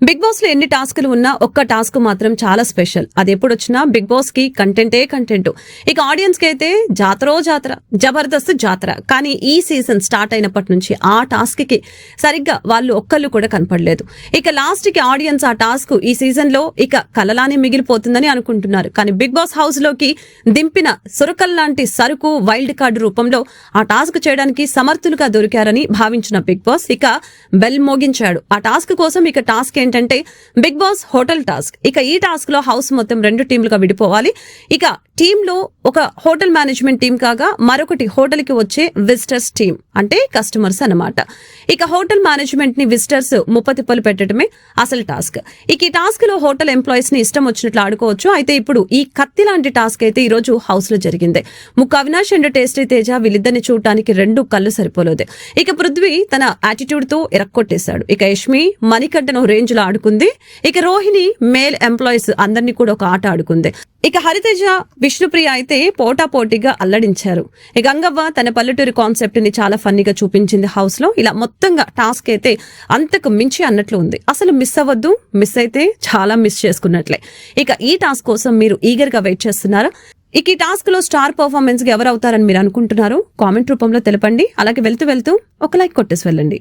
Big boss లో ఎన్ని టాస్కులు ఉన్నా ఒక్క టాస్క్ మాత్రం చాలా స్పెషల్. అది ఎప్పుడు వచ్చినా బిగ్ బాస్ కి కంటెంట్. ఇక ఆడియన్స్ కి అయితే జాతరో జాతర, జబర్దస్త్ జాతర. కానీ ఈ సీజన్ స్టార్ట్ అయినప్పటి నుంచి ఆ టాస్క్ కి సరిగ్గా వాళ్ళు ఒక్కళ్ళు కూడా కనపడలేదు. ఇక లాస్ట్ కి ఆడియన్స్ ఆ టాస్క్ ఈ సీజన్ లో ఇక కలలానే మిగిలిపోతుందని అనుకుంటున్నారు. కానీ బిగ్ బాస్ హౌస్ లోకి దింపిన సురకల్ లాంటి సరుకు వైల్డ్ కార్డు రూపంలో ఆ టాస్క్ చేయడానికి సమర్థులుగా దొరికారని భావించిన బిగ్ బాస్ ఇక బెల్ మోగించాడు. ఆ టాస్క్ కోసం ఇక టాస్క్ ఏంటంటే బిగ్ బాస్ హోటల్ టాస్క్. ఇక ఈ టాస్క్ లో హౌస్ మొత్తం 2 టీంలుగా విడిపోవాలి. ఇక టీమ్ లో ఒక హోటల్ మేనేజ్మెంట్ టీం కాగా మరొకటి హోటల్ కి వచ్చే విజిటర్స్ టీం, అంటే కస్టమర్స్ అన్నమాట. ఇక హోటల్ మేనేజ్మెంట్ ని విజిటర్స్ ముప్పతిప్పలు పెట్టడమే అసలు టాస్క్. ఇక ఈ టాస్క్ లో హోటల్ ఎంప్లాయీస్ ని ఇష్టం వచ్చినట్లు ఆడుకోవచ్చు. అయితే ఇప్పుడు ఈ కత్తి లాంటి టాస్క్ అయితే ఈ రోజు హౌస్ లో జరిగింది. ముక్క అవినాష్ అండ్ టేస్టీ తేజ వీళ్ళిద్దరిని చూడటానికి 2 కళ్ళు సరిపోలేదు. ఇక పృథ్వీ తన యాటిట్యూడ్ తో ఇరక్కొట్టేశాడు. ఇక యష్మి మణికంఠను రేంజ్ లో ఆడుకుంది. ఇక రోహిణి మేల్ ఎంప్లాయీస్ అందరినీ కూడా ఒక ఆట ఆడుకుంది. ఇక హరితేజ విష్ణుప్రియ అయితే పోటాపోటీగా అల్లడించారు. ఇక గంగవ్వ తన పల్లెటూరి కాన్సెప్ట్ ని చాలా ఫన్నీగా చూపించింది హౌస్ లో. ఇలా మొత్తంగా టాస్క్ అయితే అంతకు మించి అన్నట్లు ఉంది. అసలు మిస్ అవ్వద్దు, మిస్ అయితే చాలా మిస్ చేసుకున్నట్లే. ఇక ఈ టాస్క్ కోసం మీరు ఈగర్ గా వెయిట్ చేస్తున్నారా? ఇక ఈ టాస్క్ లో స్టార్ పర్ఫార్మెన్స్ గా ఎవరు అవుతారని మీరు అనుకుంటున్నారు? కామెంట్ రూపంలో తెలపండి. అలాగే వెళ్తూ ఒక లైక్ కొట్టేసి వెళ్ళండి.